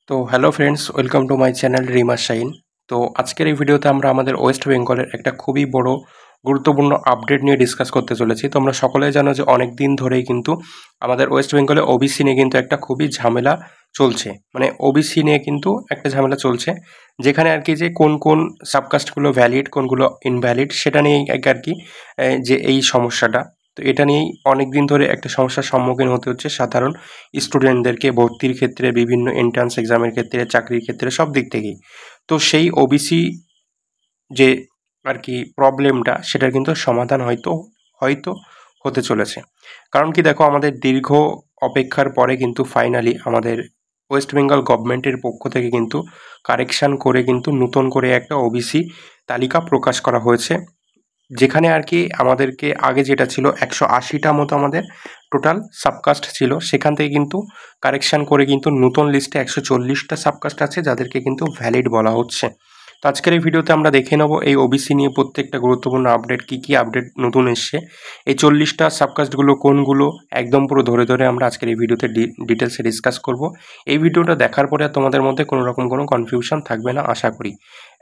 তো hello friends, welcome to my channel Rima shine. তো আজকের এই ভিডিওতে আমরা আমাদের ওয়েস্ট বেঙ্গলের একটা খুবই বড় গুরুত্বপূর্ণ আপডেট নিয়ে ডিসকাস করতে চলেছি। তোমরা সকলেই জানো যে অনেক দিন ধরেই কিন্তু আমাদের ওয়েস্ট বেঙ্গলে ওবিসি নিয়ে কিন্তু একটা খুবই ঝামেলা চলছে। মানে ওবিসি নিয়ে কিন্তু একটা ঝামেলা চলছে, যেখানে আর কি যে কোন কোন সাবকাস্টগুলো ভ্যালিড কোনগুলো ইনভ্যালিড সেটা নিয়েই আর কি যে এই সমস্যাটা। তো এটা নিয়েই অনেক দিন ধরে একটা সমস্যার সম্মুখীন হতে হচ্ছে সাধারণ স্টুডেন্টদেরকে ভর্তির ক্ষেত্রে, বিভিন্ন এন্ট্রান্স এক্সামের ক্ষেত্রে, চাকরির ক্ষেত্রে, সব দিক থেকেই। তো সেই ওবিসি যে আর কি প্রবলেমটা, সেটার কিন্তু সমাধান হয়তো হয়তো হতে চলেছে। কারণ কি দেখো, আমাদের দীর্ঘ অপেক্ষার পরে কিন্তু ফাইনালি আমাদের ওয়েস্ট বেঙ্গল গভর্নমেন্টের পক্ষ থেকে কিন্তু কারেকশান করে কিন্তু নতুন করে একটা ওবিসি তালিকা প্রকাশ করা হয়েছে, যেখানে আর কি আমাদেরকে আগে যেটা ছিল 180টা মতো আমাদের টোটাল সাবকাস্ট ছিল, সেখান থেকে কিন্তু কারেকশান করে কিন্তু নতুন লিস্টে 140টা সাবকাস্ট আছে, যাদেরকে কিন্তু ভ্যালিড বলা হচ্ছে। তো আজকের এই ভিডিওতে আমরা দেখে নেব এই ওবিসি নিয়ে প্রত্যেকটা গুরুত্বপূর্ণ আপডেট, কী আপডেট নতুন এসছে, এই 40টা সাবকাস্টগুলো কোনগুলো, একদম পুরো ধরে ধরে আমরা আজকের এই ভিডিওতে ডিটেলসে ডিসকাস করব। এই ভিডিওটা দেখার পরে আর তোমাদের মধ্যে কোনো রকম কোনো কনফিউশন থাকবে না আশা করি।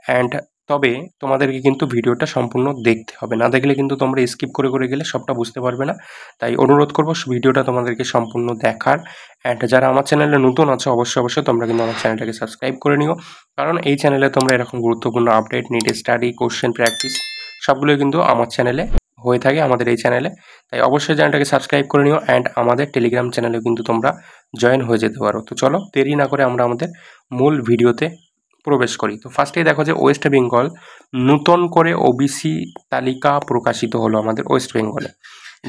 অ্যান্ড তবে তোমাদেরকে কিন্তু ভিডিওটা সম্পূর্ণ দেখতে হবে, না দেখলে কিন্তু তোমরা স্কিপ করে করে গেলে সবটা বুঝতে পারবে না। তাই অনুরোধ করবো ভিডিওটা তোমাদেরকে সম্পূর্ণ দেখার। অ্যান্ড যারা আমার চ্যানেলে নতুন আছো, অবশ্যই তোমরা কিন্তু আমার চ্যানেলটাকে সাবস্ক্রাইব করে নিও, কারণ এই চ্যানেলে তোমরা এরকম গুরুত্বপূর্ণ update, NEET study, question practice সবগুলোই কিন্তু আমার চ্যানেলে হয়ে থাকে, আমাদের এই চ্যানেলে। তাই অবশ্যই চ্যানেলটাকে সাবস্ক্রাইব করে নিও। অ্যান্ড আমাদের টেলিগ্রাম চ্যানেলেও কিন্তু তোমরা জয়েন হয়ে যেতে পারো। তো চলো দেরি না করে আমরা আমাদের মূল ভিডিওতে প্রবেশ করি। তো ফার্স্টেই দেখো যে ওয়েস্ট বেঙ্গল নূতন করে ওবিসি তালিকা প্রকাশিত হলো আমাদের ওয়েস্ট বেঙ্গলে,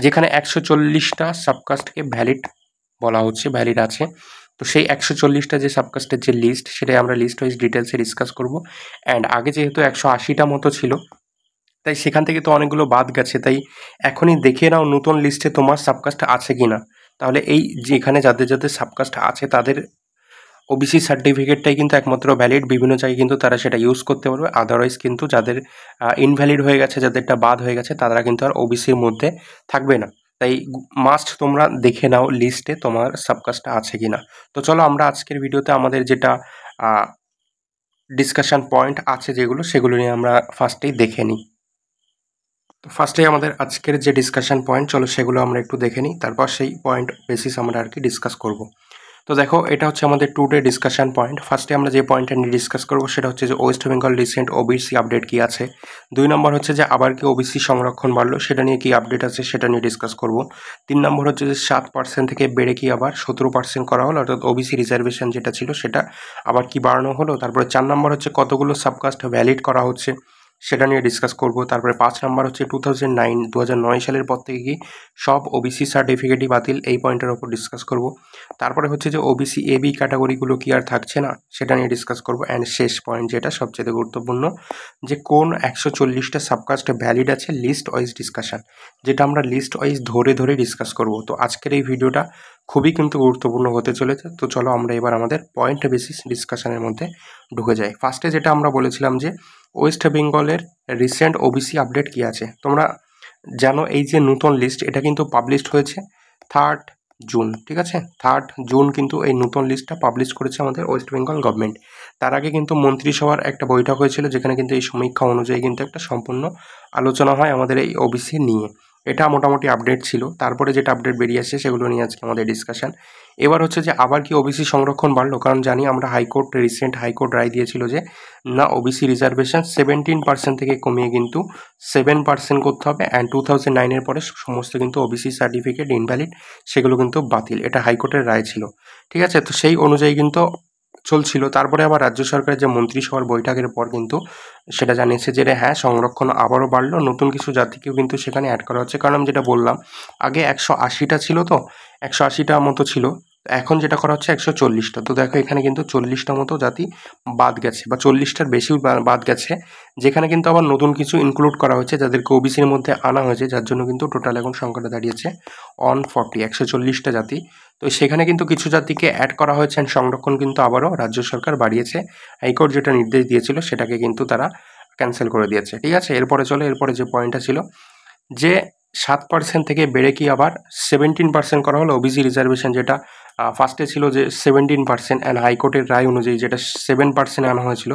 যেখানে 140টা সাবকাস্টকে ভ্যালিড বলা হচ্ছে, ভ্যালিড আছে। তো সেই 140টা যে সাবকাস্টের যে লিস্ট, সেটাই আমরা লিস্ট ওয়াইজ ডিটেলসে ডিসকাস করব। অ্যান্ড আগে যেহেতু 180টা মতো ছিল, তাই সেখান থেকে তো অনেকগুলো বাদ গেছে। তাই এখনই দেখে নাও নতুন লিস্টে তোমার সাবকাস্ট আছে কি না। তাহলে এই যেখানে যাদের যাদের সাবকাস্ট আছে তাদের ওবিসি সার্টিফিকেটটাই কিন্তু একমাত্র ভ্যালিড, বিভিন্ন জায়গায় কিন্তু তারা সেটা ইউজ করতে পারবে। আদারওয়াইজ কিন্তু যাদের ইনভ্যালিড হয়ে গেছে, যাদেরটা বাদ হয়ে গেছে, তারা কিন্তু আর ওবিসির মধ্যে থাকবে না। তাই মাস্ট তোমরা দেখে নাও লিস্টে তোমার সাবকাস্টটা আছে কি না। তো চলো আমরা আজকের ভিডিওতে আমাদের যেটা ডিসকাশন পয়েন্ট আছে যেগুলো, সেগুলো নিয়ে আমরা ফার্স্টেই দেখে নিই। তো ফার্স্টেই আমাদের আজকের যে ডিসকাশন পয়েন্ট, চলো সেগুলো আমরা একটু দেখে নিই, তারপর সেই পয়েন্ট বেসিস আমরা আর কি ডিসকাস করব। তো দেখো, এটা হচ্ছে আমাদের টুডে ডিসকাশন পয়েন্ট। ফার্স্টে আমরা যে পয়েন্টটা নিয়ে ডিসকাস করবো সেটা হচ্ছে যে West Bengal recent OBC update কি আছে। 2 নম্বর হচ্ছে যে আবার কি ওবিসি সংরক্ষণ বাড়লো, সেটা নিয়ে কি আপডেট আছে সেটা নিয়ে ডিসকাস করব। 3 নম্বর হচ্ছে যে 7% থেকে বেড়ে কি আবার 17% করা হলো, অর্থাৎ ওবিসি রিজার্ভেশন যেটা ছিল সেটা আবার কি বাড়ানো হলো। তারপরে 4 নম্বর হচ্ছে কতগুলো সাবকাস্ট ভ্যালিড করা হচ্ছে, সেটা নিয়ে ডিসকাস করব। তারপরে 5 নম্বর হচ্ছে 2009 সালের পর থেকে কি সব ওবিসি সার্টিফিকেটই বাতিল, এই পয়েন্টের ওপর ডিসকাস করব। তারপরে হচ্ছে যে ওবিসি এবি ক্যাটাগরিগুলো কি আর থাকছে না, সেটা নিয়ে ডিসকাস করব। অ্যান্ড শেষ পয়েন্ট যেটা সবচেয়ে গুরুত্বপূর্ণ, যে কোন 140টা সাবকাস্ট ভ্যালিড আছে, লিস্ট ওয়াইজ ডিসকাশন, যেটা আমরা লিস্ট ওয়াইজ ধরে ধরে ডিসকাস করব। তো আজকের এই ভিডিওটা খুবই কিন্তু গুরুত্বপূর্ণ হতে চলেছে। তো চলো আমরা এবার আমাদের পয়েন্ট বেসিস ডিসকাশনের মধ্যে ঢুকে যাই। ফার্স্টে যেটা আমরা বলেছিলাম যে ওয়েস্ট বেঙ্গলের রিসেন্ট ওবিসি আপডেট কি আছে। তোমরা জানো এই যে নতুন লিস্ট, এটা কিন্তু পাবলিশড হয়েছে 3 জুন, ঠিক আছে। 3 জুন কিন্তু এই নতুন লিস্টটা পাবলিশ করেছে আমাদের ওয়েস্ট বেঙ্গল গভর্নমেন্ট। তার আগে কিন্তু মন্ত্রিসভার একটা বৈঠক হয়েছিল, যেখানে কিন্তু এই সমীক্ষা অনুযায়ী কিন্তু একটা সম্পূর্ণ আলোচনা হয় আমাদের এই ওবিসি নিয়ে। এটা মোটামুটি আপডেট ছিল। তারপরে যেটা আপডেট বেরিয়ে আসছে সেগুলো নিয়ে আজকে আমাদের ডিসকাশন। এবার হচ্ছে যে আবার কি ওবিসি সংরক্ষণ বাড়লো, কারণ জানি আমরা রিসেন্ট হাইকোর্ট রায় দিয়েছিল যে না, ওবিসি রিজার্ভেশন 17% থেকে কমিয়ে কিন্তু 7% করতে হবে। অ্যান্ড 2009-এর পরে সমস্ত কিন্তু ওবিসি সার্টিফিকেট ইনভ্যালিড, সেগুলো কিন্তু বাতিল, এটা হাইকোর্টের রায় ছিল, ঠিক আছে। তো সেই অনুযায়ী কিন্তু চলছিল। তারপরে আবার রাজ্য সরকারের যে মন্ত্রিসভার বৈঠকের পর কিন্তু সেটা জানিয়েছে যে হ্যাঁ, সংরক্ষণ আবারও বাড়লো, নতুন কিছু জাতিকেও কিন্তু সেখানে অ্যাড করা হচ্ছে। কারণ আমি যেটা বললাম, আগে 180টা ছিল, তো 180টা মতো ছিল, এখন যেটা করা হচ্ছে 140টা। তো দেখো এখানে কিন্তু 40টা মতো জাতি বাদ গেছে, বা 40টার বেশি বাদ গেছে, যেখানে কিন্তু আবার নতুন কিছু ইনক্লুড করা হয়েছে, যাদেরকে ওবিসির মধ্যে আনা হয়েছে, যার জন্য কিন্তু টোটাল এখন সংখ্যাটা দাঁড়িয়েছে 140 জাতি। তো সেখানে কিন্তু কিছু জাতিকে অ্যাড করা হয়েছে, অ্যান্ড সংরক্ষণ কিন্তু আবারও রাজ্য সরকার বাড়িয়েছে। হাইকোর্ট যেটা নির্দেশ দিয়েছিল সেটাকে কিন্তু তারা ক্যান্সেল করে দিয়েছে, ঠিক আছে। এরপরে যে পয়েন্টটা ছিল যে 7% থেকে বেড়ে কি আবার 17% করা হলো ওবিসি রিজার্ভেশন, যেটা ফার্স্টে ছিল যে 17% অ্যান্ড হাইকোর্টের রায় অনুযায়ী যেটা 7% আনা হয়েছিল,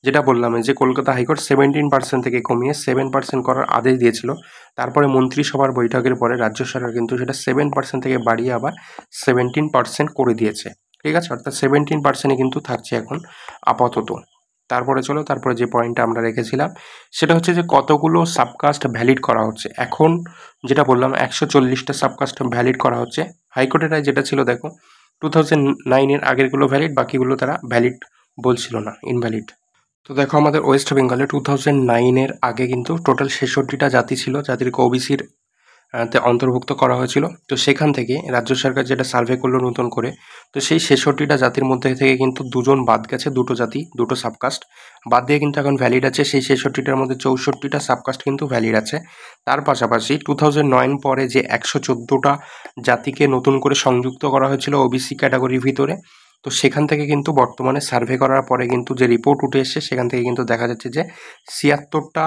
যেটা বললাম যে কলকাতা হাইকোর্ট 17% থেকে কমিয়ে 7% করার আদেশ দিয়েছিল। তারপরে মন্ত্রিসভার বৈঠকের পরে রাজ্য সরকার কিন্তু সেটা 7% থেকে বাড়িয়ে আবার 17% করে দিয়েছে। ঠিক আছে, অর্থাৎ 17%ই কিন্তু থাকছে এখন আপাতত। তারপরে যে পয়েন্টটা আমরা রেখেছিলাম সেটা হচ্ছে যে কতগুলো সাবকাস্ট ভ্যালিড করা হচ্ছে। এখন যেটা বললাম 140টা সাবকাস্ট ভ্যালিড করা হচ্ছে। হাইকোর্টের রায় যেটা ছিল দেখো 2009-এর আগেরগুলো ভ্যালিড, বাকিগুলো তারা ভ্যালিড বলছিল না, ইনভ্যালিড। তো দেখো আমাদের ওয়েস্ট বেঙ্গলে 2009-এর আগে কিন্তু টোটাল 66টা জাতি ছিল, যাদেরকে ওবিসির তে অন্তর্ভুক্ত করা হয়েছিল। তো সেখান থেকে রাজ্য সরকার যেটা সার্ভে করলো নতুন করে, তো সেই 66টা জাতির মধ্যে থেকে কিন্তু 2জন বাদ গেছে, 2টো জাতি, 2টো সাবকাস্ট বাদ দিয়ে কিন্তু এখন ভ্যালিড আছে। সেই 66টার মধ্যে 64টা সাবকাস্ট কিন্তু ভ্যালিড আছে। তার পাশাপাশি 2009 পরে যে 114টা জাতিকে নতুন করে সংযুক্ত করা হয়েছিল ওবিসি ক্যাটাগরির ভিতরে, তো সেখান থেকে কিন্তু বর্তমানে সার্ভে করার পরে কিন্তু যে রিপোর্ট উঠে এসছে সেখান থেকে কিন্তু দেখা যাচ্ছে যে 76টা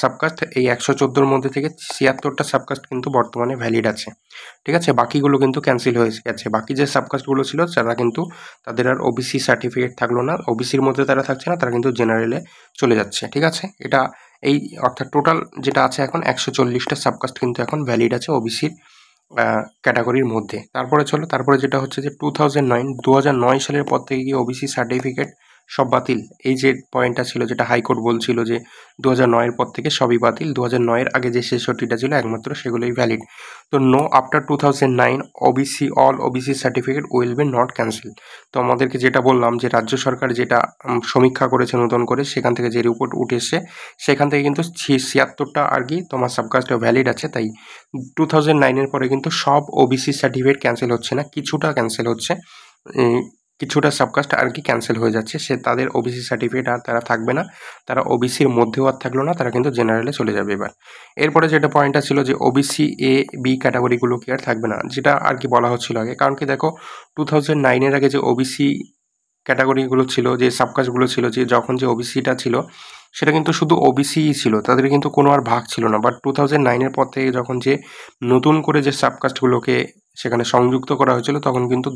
সাবকাস্ট, এই 114-র মধ্যে থেকে 76টা সাবকাস্ট কিন্তু বর্তমানে ভ্যালিড আছে। ঠিক আছে, বাকিগুলো কিন্তু ক্যান্সেল হয়ে গেছে। বাকি যে সাবকাস্টগুলো ছিল তারা কিন্তু তাদের আর ওবিসি সার্টিফিকেট থাকলো না, ওবিসির মধ্যে তারা থাকছে না, তারা কিন্তু জেনারেলে চলে যাচ্ছে। ঠিক আছে, এটা এই অর্থাৎ টোটাল যেটা আছে এখন 140টা সাবকাস্ট কিন্তু এখন ভ্যালিড আছে ওবিসির ক্যাটাগরির মধ্যে। তারপরে যেটা হচ্ছে যে 2009 সালের পর থেকে গিয়ে ওবিসি সার্টিফিকেট সব বাতিল। এই যে পয়েন্টটা ছিল যেটা হাইকোর্ট বলছিল যে 2009-এর পর থেকে সবই বাতিল, 2009-এর আগে যে 66টা ছিল একমাত্র সেগুলোই ভ্যালিড। তো no after 2009 OBC all OBC certificate will be not cancel. তো আমাদেরকে যেটা বললাম যে রাজ্য সরকার যেটা সমীক্ষা করেছে নতুন করে, সেখান থেকে যে রিপোর্ট উঠে এসছে সেখান থেকে কিন্তু 76টা আর কি তোমার সাবকাস্টে ভ্যালিড আছে। তাই 2009-এর পরে কিন্তু সব ওবিসি সার্টিফিকেট ক্যান্সেল হচ্ছে না, কিছুটা ক্যান্সেল হচ্ছে, কিছুটা সাবকাস্ট আর কি ক্যান্সেল হয়ে যাচ্ছে। সে তাদের ওবিসি সার্টিফিকেট আর তারা থাকবে না, তারা ওবিসির মধ্যেও আর থাকলো না, তারা কিন্তু জেনারেলে চলে যাবে এবার। এরপরে যেটা পয়েন্টটা ছিল যে ওবিসি এ বি ক্যাটাগরিগুলো কি আর থাকবে না, যেটা আর কি বলা হচ্ছিল আগে। কারণ কি দেখো 2009-এর আগে যে ওবিসি ক্যাটাগরিগুলো ছিল, যে সাবকাস্টগুলো ছিল, যে যখন যে ওবিসিটা ছিল সেটা কিন্তু শুধু ওবিসিই ছিল, তাদের কিন্তু কোনো আর ভাগ ছিল না। বাট 2009-এর পর থেকে যখন যে নতুন করে যে সাবকাস্টগুলোকে সেখানে সংযুক্ত করা হয়েছিল তখন কিন্তু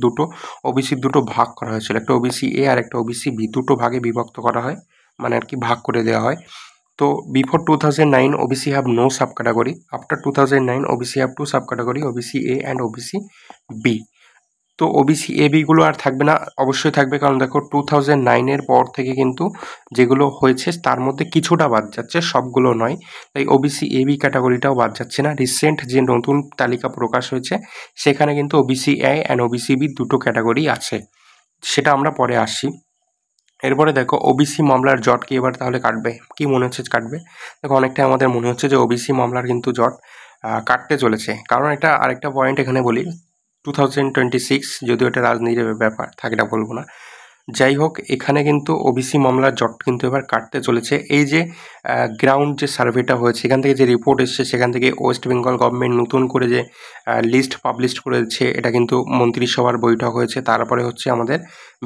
ওবিসির দুটো ভাগ করা হয়েছিল, একটা ওবিসি এ আর একটা ওবিসি বি, দুটো ভাগে বিভক্ত করা হয়, মানে আর কি ভাগ করে দেওয়া হয়। তো before 2009 OBC have no sub category, after 2009 OBC have two sub category, OBC A and OBC B. তো ওবিসি এ বিগুলো আর থাকবে না, অবশ্যই থাকবে, কারণ দেখো 2009-এর পর থেকে কিন্তু যেগুলো হয়েছে তার মধ্যে কিছুটা বাদ যাচ্ছে, সবগুলো নয়। তাই ওবিসি এ বি ক্যাটাগরিটাও বাদ যাচ্ছে না। রিসেন্ট যে নতুন তালিকা প্রকাশ হয়েছে সেখানে কিন্তু OBC A and OBC B দুটো ক্যাটাগরি আছে, সেটা আমরা পরে আসছি। এরপরে দেখো ওবিসি মামলার জট কি এবার তাহলে কাটবে, কি মনে হচ্ছে কাটবে? দেখো অনেকটাই আমাদের মনে হচ্ছে যে ওবিসি মামলার কিন্তু জট কাটতে চলেছে। কারণ এটা আরেকটা পয়েন্ট এখানে বলি, 2026, যদিও এটা রাজনীতির ব্যাপার থাকে, এটা বলবো না, যাই হোক এখানে কিন্তু ওবিসি মামলার জট কিন্তু এবার কাটতে চলেছে। এই যে গ্রাউন্ড যে সার্ভেটা হয়েছে সেখান থেকে যে রিপোর্ট এসছে সেখান থেকে ওয়েস্ট বেঙ্গল গভর্নমেন্ট নতুন করে যে লিস্ট পাবলিশ করেছে, এটা কিন্তু মন্ত্রিসভার বৈঠক হয়েছে, তারপরে হচ্ছে আমাদের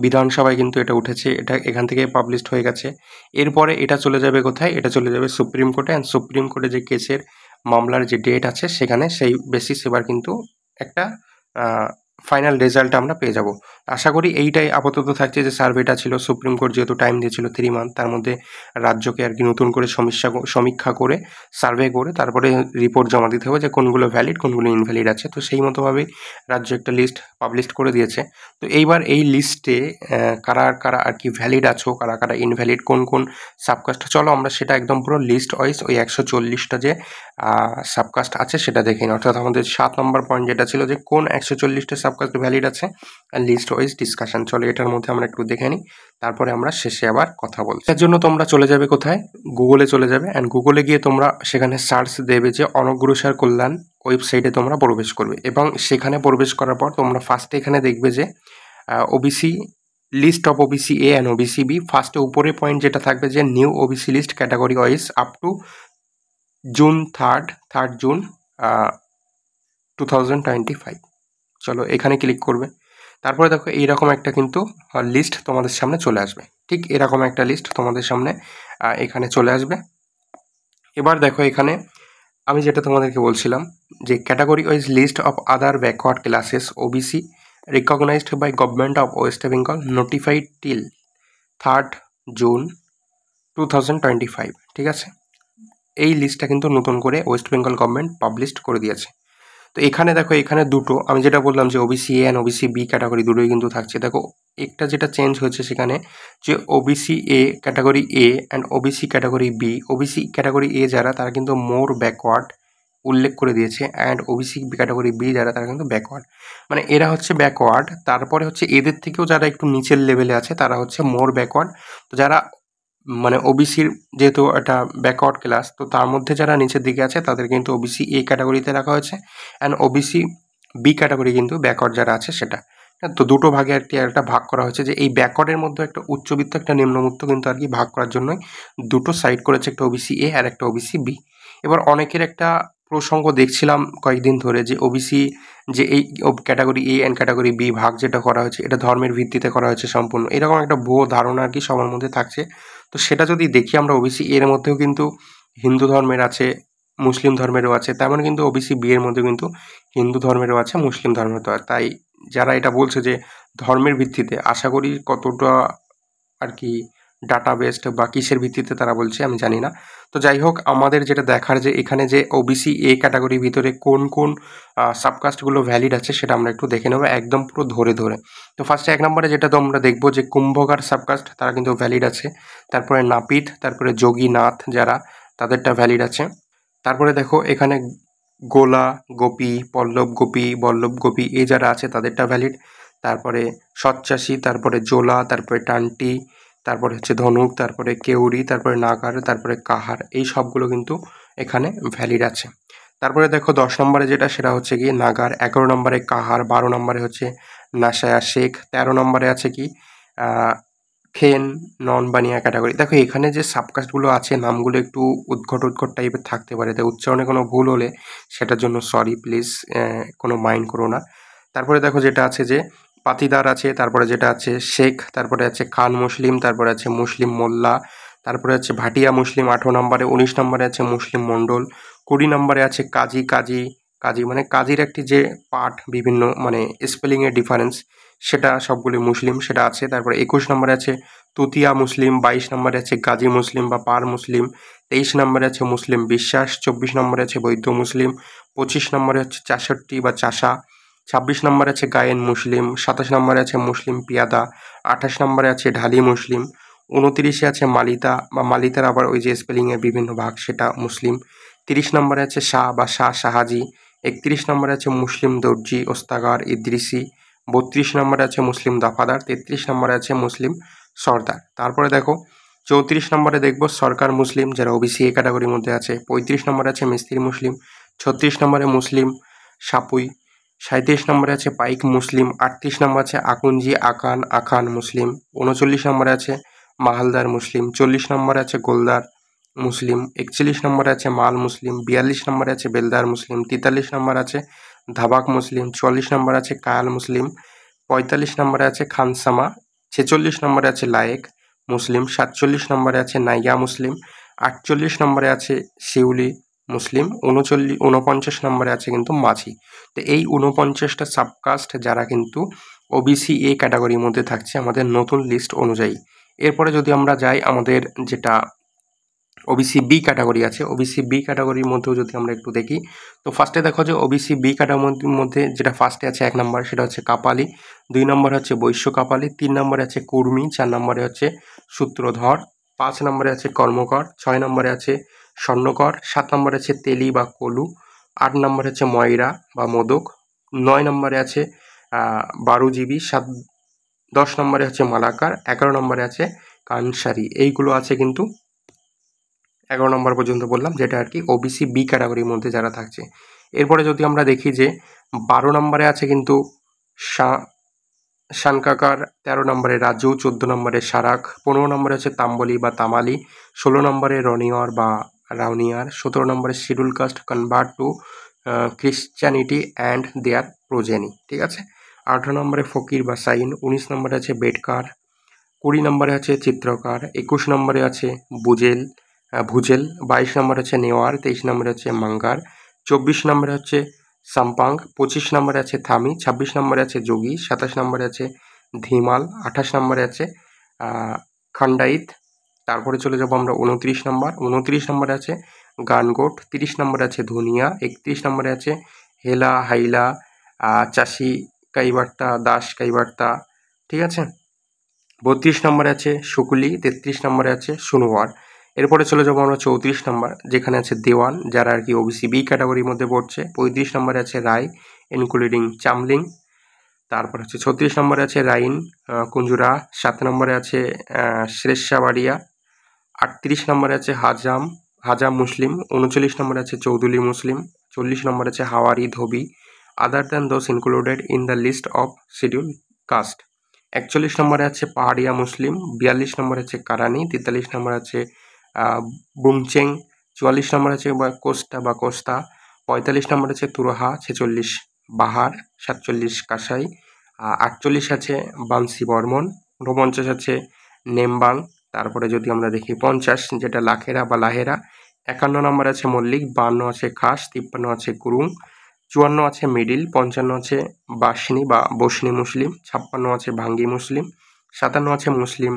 বিধানসভায় কিন্তু এটা উঠেছে, এটা এখান থেকে পাবলিশড হয়ে গেছে। এরপরে এটা চলে যাবে কোথায়, এটা চলে যাবে সুপ্রিম কোর্টে, অ্যান্ড সুপ্রিম কোর্টে যে কেসের মামলার যে ডেট আছে সেখানে সেই বেসিস এবার কিন্তু একটা ফাইনাল রেজাল্ট আমরা পেয়ে যাব। আশা করি এইটাই আপাতত থাকছে যে সার্ভেটা ছিল, সুপ্রিম কোর্ট যেহেতু টাইম দিয়েছিল 3 মান্থ, তার মধ্যে রাজ্যকে আর কি নতুন করে সমীক্ষা করে সার্ভে করে তারপরে রিপোর্ট জমা দিতে হবে যে কোনগুলো ভ্যালিড কোনগুলো ইনভ্যালিড আছে। তো সেই মতোভাবেই রাজ্য একটা লিস্ট পাবলিশ করে দিয়েছে। তো এইবার এই লিস্টে কারা কারা আর কি ভ্যালিড আছো, কারা কারা ইনভ্যালিড, কোন কোন সাবকাস্ট, চলো আমরা সেটা একদম পুরো লিস্ট ওয়াইজ ওই 140টা যে সাবকাস্ট আছে সেটা দেখে নিই। অর্থাৎ আমাদের 7 নম্বর পয়েন্ট যেটা ছিল যে কোন 140টা সাবকাস্ট ভ্যালিড আছে, লিস্ট ওয়াইজ ডিসকাশন। চলো এটার মধ্যে আমরা একটু দেখে নিই, তারপরে আমরা শেষে আবার কথা বলছি। এর জন্য তোমরা চলে যাবে কোথায়, গুগলে চলে যাবে, অ্যান্ড গুগলে গিয়ে তোমরা সেখানে সার্চ দেবে যে অনগ্রসর কল্যাণ ওয়েবসাইটে তোমরা প্রবেশ করবে, এবং সেখানে প্রবেশ করার পর তোমরা ফার্স্টে এখানে দেখবে যে OBC list of OBC A and OBC B. ফার্স্টে উপরে পয়েন্ট যেটা থাকবে যে new OBC list category wise up to June 3rd June 2025। চলো এখানে ক্লিক করবে, তারপরে দেখো এইরকম একটা কিন্তু লিস্ট তোমাদের সামনে চলে আসবে, ঠিক এরকম একটা লিস্ট তোমাদের সামনে এখানে চলে আসবে। এবার দেখো এখানে আমি যেটা তোমাদেরকে বলছিলাম যে category wise list of other backward classes OBC recognised by government of West Bengal, notified till 3rd June 2025। ঠিক আছে, এই লিস্টটা কিন্তু নতুন করে ওয়েস্ট বেঙ্গল গভর্নমেন্ট পাবলিশ করে দিয়েছে। তো এখানে দেখো, এখানে দুটো, আমি যেটা বললাম যে OBC A and OBC B category দুটোই কিন্তু থাকছে। দেখো একটা যেটা চেঞ্জ হয়েছে সেখানে, যে OBC A category A and OBC category B, OBC category A যারা তারা কিন্তু মোর ব্যাকওয়ার্ড উল্লেখ করে দিয়েছে, অ্যান্ড ওবিসি ক্যাটাগরি বি যারা তারা কিন্তু ব্যাকওয়ার্ড, মানে এরা হচ্ছে ব্যাকওয়ার্ড। তারপরে হচ্ছে এদের থেকেও যারা একটু নিচের লেভেলে আছে তারা হচ্ছে মোর ব্যাকওয়ার্ড। তো যারা মানে ওবিসির যেহেতু একটা ব্যাকওয়ার্ড ক্লাস, তো তার মধ্যে যারা নিচের দিকে আছে তাদের কিন্তু ওবিসি এ ক্যাটাগরিতে রাখা হয়েছে, অ্যান্ড ওবিসি বি ক্যাটাগরি কিন্তু ব্যাকওয়ার্ড যারা আছে সেটা। তো দুটো ভাগে আর কি একটা ভাগ করা হয়েছে, যে এই ব্যাকওয়ার্ডের মধ্যে একটা উচ্চবিত্ত একটা নিম্নবিত্ত কিন্তু আর কি ভাগ করার জন্যই দুটো সাইড করেছে, একটা ওবিসি এ আর একটা ওবিসি বি। এবার অনেকের একটা প্রসঙ্গ দেখছিলাম কয়েকদিন ধরে, যে ওবিসি যে এই category A and category B ভাগ যেটা করা হয়েছে এটা ধর্মের ভিত্তিতে করা হয়েছে সম্পূর্ণ, এরকম একটা ভুয়ো ধারণা আর কি সবার মধ্যে থাকছে। তো সেটা যদি দেখি আমরা, ওবিসি এর মধ্যেও কিন্তু হিন্দু ধর্মের আছে, মুসলিম ধর্মেরও আছে, তেমন কিন্তু ওবিসি বি এর মধ্যে কিন্তু হিন্দু ধর্মেরও আছে, মুসলিম ধর্মেরও আছে। তাই যারা এটা বলছে যে ধর্মের ভিত্তিতে, আশা করি কতটা আর কি ডাটা বেসড বা কিসের ভিত্তিতে তারা বলছে আমি জানি না। তো যাই হোক, আমাদের যেটা দেখার যে এখানে যে ওবিসি এ ক্যাটাগরির ভিতরে কোন কোন সাবকাস্টগুলো ভ্যালিড আছে সেটা আমরা একটু দেখে নেবো একদম পুরো ধরে ধরে। তো ফার্স্টে 1 নম্বরে যেটা তো আমরা দেখবো যে কুম্ভকার সাবকাস্ট, তারা কিন্তু ভ্যালিড আছে। তারপরে নাপিত, তারপরে যোগীনাথ যারা, তাদেরটা ভ্যালিড আছে। তারপরে দেখো এখানে গোলা গোপী, পল্লব গোপী, বল্লভ গোপী এই যারা আছে তাদেরটা ভ্যালিড। তারপরে সচ্চাসী, তারপরে জোলা, তারপরে টান্টি, তারপরে হচ্ছে ধনুক, তারপরে কেউরি, তারপরে নাগার, তারপরে কাহার, এই সবগুলো কিন্তু এখানে ভ্যালিড আছে। তারপরে দেখো 10 নম্বরে যেটা, সেটা হচ্ছে কি নাগার, 11 নম্বরে কাহার, 12 নম্বরে হচ্ছে নাসায়া শেখ, 13 নম্বরে আছে কি খেন, নন বানিয়া ক্যাটাগরি। দেখো এখানে যে সাবকাস্টগুলো আছে নামগুলো একটু উদ্ঘট উদ্ঘট টাইপের থাকতে পারে, তাই উচ্চারণে কোনো ভুল হলে সেটার জন্য সরি, প্লিজ কোনো মাইন্ড করো না। তারপরে দেখো যেটা আছে যে পাতিদার আছে, তারপরে যেটা আছে শেখ, তারপরে আছে খান মুসলিম, তারপরে আছে মুসলিম মোল্লা, তারপরে আছে ভাটিয়া মুসলিম 18 নম্বরে, 19 নম্বরে আছে মুসলিম মণ্ডল, 20 নম্বরে আছে কাজী। কাজী কাজী মানে কাজীর একটি যে পার্ট বিভিন্ন মানে স্পেলিংয়ের ডিফারেন্স, সেটা সবগুলি মুসলিম সেটা আছে। তারপরে 21 নম্বরে আছে তুতিয়া মুসলিম, 22 নম্বরে আছে গাজী মুসলিম বা পার মুসলিম, 23 নম্বরে আছে মুসলিম বিশ্বাস, 24 নম্বরে আছে বৈদ্য মুসলিম, 25 নম্বরে হচ্ছে 64 বা চাষা, 26 নম্বরে আছে গায়েন মুসলিম, 27 নম্বরে আছে মুসলিম পিয়াদা, 28 নম্বরে আছে ঢালি মুসলিম, 29-এ আছে মালিতা বা মালিতার আবার ওই যে স্পেলিংয়ের বিভিন্ন ভাগ সেটা মুসলিম, 30 নম্বরে আছে শাহ বা শাহ শাহাজি, 31 নম্বরে আছে মুসলিম দর্জি ওস্তাগার ইদ্রিসি, 32 নম্বরে আছে মুসলিম দফাদার, 33 নম্বরে আছে মুসলিম সর্দার। তারপরে দেখো 34 নম্বরে দেখবো সরকার মুসলিম যারা ওবিসি এ ক্যাটাগরির মধ্যে আছে, 35 নম্বরে আছে মিস্ত্রি মুসলিম, 36 নম্বরে মুসলিম সাপুই, 37 নম্বরে আছে পাইক মুসলিম, 38 নম্বর আছে আকুঞ্জি আকান আখান মুসলিম, 39 নম্বরে আছে মাহালদার মুসলিম, 40 নম্বরে আছে গোলদার মুসলিম, 41 নম্বরে আছে মাল মুসলিম, 42 নম্বরে আছে বেলদার মুসলিম, 43 নম্বর আছে ধাবাক মুসলিম, 44 নম্বর আছে কায়াল মুসলিম, 45 নম্বরে আছে খানসামা, 46 নম্বরে আছে লায়েক মুসলিম, 47 নম্বরে আছে নাইয়া মুসলিম, 48 নম্বরে আছে শিউলি মুসলিম, 49 নম্বরে আছে কিন্তু মাঝি। তো এই 49টা সাবকাস্ট যারা কিন্তু ওবিসি এ ক্যাটাগরির মধ্যে থাকছে আমাদের নতুন লিস্ট অনুযায়ী। এরপরে যদি আমরা যাই আমাদের যেটা ওবিসি বি ক্যাটাগরি আছে, ওবিসি বি ক্যাটাগরির মধ্যেও যদি আমরা একটু দেখি, তো ফার্স্টে দেখো যে ওবিসি বি ক্যাটাগরির মধ্যে যেটা ফার্স্টে আছে 1 নম্বর সেটা হচ্ছে কাপালি, 2 নম্বরে হচ্ছে বৈশ্য কাপালি, 3 নম্বরে আছে কুর্মী, 4 নম্বরে হচ্ছে সূত্রধর, 5 নম্বরে আছে কর্মকর, 6 নম্বরে আছে স্বর্ণকর, 7 নম্বরে আছে তেলি বা কলু, 8 নম্বরে আছে ময়রা বা মোদক, 9 নম্বরে আছে বারুজীবী, 10 নম্বরে হচ্ছে মালাকার, 11 নম্বরে আছে কানসারি। এইগুলো আছে কিন্তু 11 নম্বর পর্যন্ত বললাম, যেটা আর কি ওবিসি বি ক্যাটাগরির মধ্যে যারা থাকছে। এরপরে যদি আমরা দেখি যে 12 নম্বরে আছে কিন্তু শানকাকার, 13 নম্বরে রাজু, 14 নম্বরে সারাক, 15 নম্বরে হচ্ছে তাম্বলি বা তামালি, 16 নম্বরে রনিয়র বা রাউনিয়ার, 17 নম্বরে schedule caste convert to Christianity and their progeny. ঠিক আছে, 18 নম্বরে ফকির বা সাইন, 19 নম্বরে আছে বেটকার, 20 নম্বরে আছে চিত্রকার, 21 নম্বরে আছে ভুজেল, 22 নম্বরে হচ্ছে নেওয়ার, 23 নম্বরে হচ্ছে মাঙ্গার, 24 নম্বরে হচ্ছে সাম্পাং, 25 নম্বরে আছে থামি, 26 নম্বরে আছে যোগী, 27 নম্বরে আছে ধিমাল, 28 নম্বরে আছে খান্ডাইত। তারপরে চলে যাব আমরা 29 নম্বর, 29 নম্বরে আছে গানগোট, 30 নম্বরে আছে ধুনিয়া, 31 নম্বরে আছে হেলা, হাইলা, চাষি কাইবার্তা, দাস কাইবার্তা, ঠিক আছে। 32 নম্বরে আছে শুকুলি, 33 নম্বরে আছে সুনওয়ার। এরপরে চলে যাবো আমরা 34 নম্বর, যেখানে আছে দেওয়ান, যারা আর কি ওবিসি বি ক্যাটাগরির মধ্যে পড়ছে। 35 নম্বরে আছে রায় ইনক্লুডিং চামলিং। তারপর হচ্ছে 36 নম্বরে আছে রাইন কুঞ্জুরা, 7 নম্বরে আছে শ্রেষ্ঠাবাড়িয়া, 38 নম্বরে আছে হাজাম মুসলিম, 39 নম্বরে আছে চৌধুরী মুসলিম, 40 নম্বরে আছে Hawari Dhobi other than those included in the list of scheduled caste. 41 নম্বরে আছে পাহাড়িয়া মুসলিম, 42 নম্বরে আছে কারানি, 43 নম্বরে আছে বুংচেং, 44 নম্বরে আছে কোস্তা, 45 নম্বরে আছে তুরহা, 46 বাহার, 47 কাসাই, 48 আছে বানসি বর্মন, 49 আছে নেমবাং। তারপরে যদি আমরা দেখি 50 যেটা লাখেরা বা লাহেরা, 51 নম্বর আছে মল্লিক, 52 আছে খাস, 53 আছে কুরুং, 54 আছে মিডিল, 55 আছে বাসনি বা বসনি মুসলিম, 56 আছে ভাঙ্গি মুসলিম, 57 আছে মুসলিম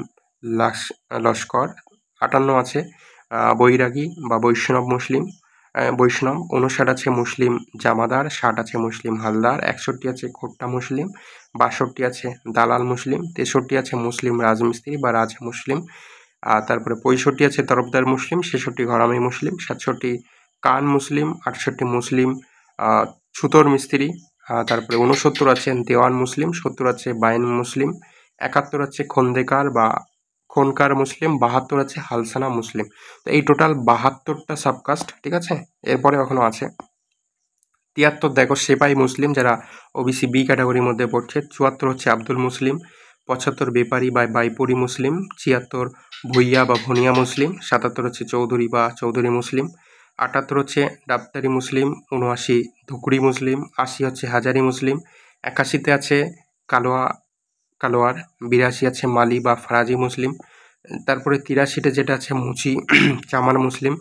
লস্কর, 58 আছে বৈরাগী বা বৈষ্ণব মুসলিম, 59 আছে মুসলিম জামাদার, 60 আছে মুসলিম হালদার, 61 আছে খোট্টা মুসলিম, 62 আছে দালাল মুসলিম, 63 আছে মুসলিম রাজমিস্ত্রি বা রাজ মুসলিম, তারপরে 65 আছে তরফদার মুসলিম, 66 ঘরামি মুসলিম, 67 কান মুসলিম, 68 মুসলিম ছুতোর মিস্ত্রি, তারপরে 69 আছে দেওয়ান মুসলিম, 70 আছে বাইন মুসলিম, 71 আছে খন্দেকার বা খনকার মুসলিম, 72 আছে হালসানা মুসলিম। তো এই টোটাল 72টা সাবকাস্ট, ঠিক আছে। এরপরে এখনো আছে 73 দেখো সেপাই মুসলিম, যারা ওবিসি বি ক্যাটাগরির মধ্যে পড়ছে। 74 হচ্ছে আব্দুল মুসলিম, 75 বেপারি বা বাইপুরি মুসলিম, 76 ভুইয়া বা ভনিয়া মুসলিম, 77 হচ্ছে চৌধুরী বা চৌধুরী মুসলিম, 78 হচ্ছে ডাক্তারি মুসলিম, 79 ধুকড়ি মুসলিম, 80 হচ্ছে হাজারি মুসলিম, 81তে আছে কালোয়ার, 82 আছে মালি বা ফরাজি মুসলিম, তারপরে 83তে যেটা আছে মুচি চামান মুসলিম,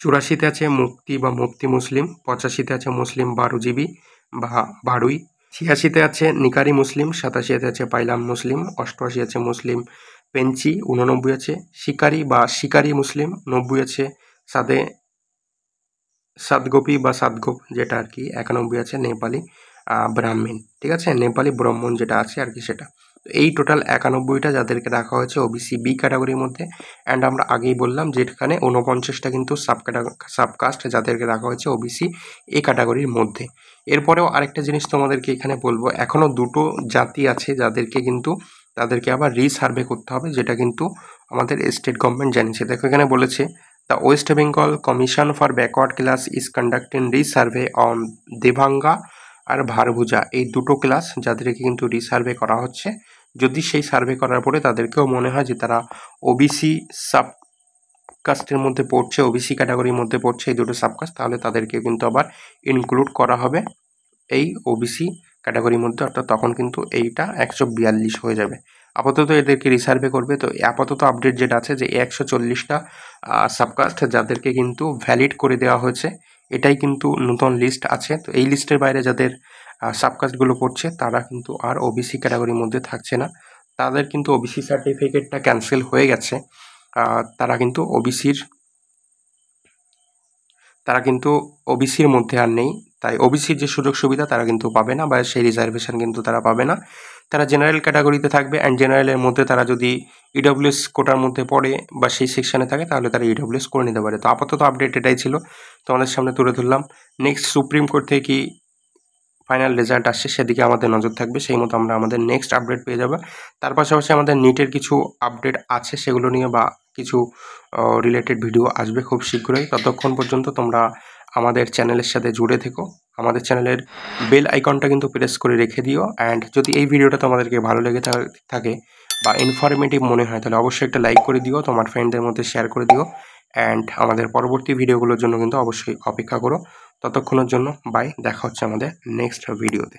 84তে আছে মুক্তি বা মুফতি মুসলিম, 85তে আছে মুসলিম বারুজিবি বা বারুই, 86তে আছে নিকারি মুসলিম, 87তে আছে পাইলাম মুসলিম, 88 আছে মুসলিম পেঞ্চি, 89 আছে শিকারি বা শিকারি মুসলিম, 90 আছে সাদগোপি বা সাদগোপ যেটা আর কি, 91 আছে নেপালি ব্রাহ্মণ, ঠিক আছে, নেপালি ব্রাহ্মণ যেটা আছে আর কি সেটা। এই টোটাল 91টা যাদেরকে রাখা হয়েছে ওবিসি বি ক্যাটাগরির মধ্যে। অ্যান্ড আমরা আগেই বললাম যে এখানে 49টা কিন্তু সাবকাস্ট যাদেরকে রাখা হয়েছে ওবিসি এ ক্যাটাগরির মধ্যে। এরপরেও আরেকটা জিনিস তোমাদেরকে এখানে বলবো, এখনও দুটো জাতি আছে যাদেরকে কিন্তু তাদেরকে আবার রিসার্ভে করতে হবে, যেটা কিন্তু আমাদের স্টেট গভর্নমেন্ট জানিয়েছে। দেখো এখানে বলেছে the West Bengal commission for backward class is conducting resurvey on Devanga আর ভারভুজা, এই দুটো ক্লাস যাদেরকে কিন্তু রিসার্ভে করা হচ্ছে। যদি সেই সার্ভে করার পরে তাদেরকেও মনে হয় যে তারা ওবিসি সাবকাস্টের মধ্যে পড়ছে, ওবিসি ক্যাটাগরির মধ্যে পড়ছে এই দুটো সাবকাস্ট, তাহলে তাদেরকে কিন্তু আবার ইনক্লুড করা হবে এই ওবিসি ক্যাটাগরির মধ্যে, অর্থাৎ তখন কিন্তু এইটা 142 হয়ে যাবে। আপাতত এদেরকে রিসার্ভে করবে। তো আপাতত আপডেট যেটা আছে যে 140টা সাবকাস্ট যাদেরকে কিন্তু ভ্যালিড করে দেওয়া হয়েছে, এটাই কিন্তু নতুন লিস্ট আছে। তো এই লিস্টের বাইরে যাদের সাবকাস্টগুলো পড়ছে তারা কিন্তু আর ওবিসি ক্যাটাগরির মধ্যে থাকছে না, তাদের কিন্তু ওবিসি সার্টিফিকেটটা ক্যান্সেল হয়ে গেছে, তারা কিন্তু ওবিসির মধ্যে আর নেই। তাই ওবিসির যে সুযোগ সুবিধা তারা কিন্তু পাবে না, বা সেই রিজার্ভেশন কিন্তু তারা পাবে না, তারা জেনারেল ক্যাটাগরিতে থাকবে। অ্যান্ড জেনারেলের মধ্যে তারা যদি ইডব্লিউএস কোটার মধ্যে পড়ে বা সেই সেকশানে থাকে তাহলে তারা ইডব্লিউএস করে নিতে পারে। তো আপাতত আপডেট এটাই ছিল, তোমাদের সামনে তুলে ধরলাম। নেক্সট সুপ্রিম কোর্ট থেকে কি ফাইনাল রেজাল্ট আসছে সেদিকে আমাদের নজর থাকবে, সেই মতো আমরা আমাদের নেক্সট আপডেট পেয়ে যাবো। তার পাশাপাশি আমাদের নিটের কিছু আপডেট আছে সেগুলো নিয়ে বা কিছু রিলেটেড ভিডিও আসবে খুব শীঘ্রই। ততক্ষণ পর্যন্ত তোমরা আমাদের চ্যানেলের সাথে জুড়ে থেকো, আমাদের চ্যানেলের বেল আইকনটা কিন্তু প্রেস করে রেখে দিও। অ্যান্ড যদি এই ভিডিওটা তোমাদেরকে ভালো লেগে থাকে বা ইনফরমেটিভ মনে হয় তাহলে অবশ্যই একটা লাইক করে দিও, তোমার ফ্রেন্ডদের মধ্যে শেয়ার করে দিও। অ্যান্ড আমাদের পরবর্তী ভিডিওগুলোর জন্য কিন্তু অবশ্যই অপেক্ষা করো। ততক্ষণের জন্য বাই, দেখা হচ্ছে আমাদের নেক্সট ভিডিওতে।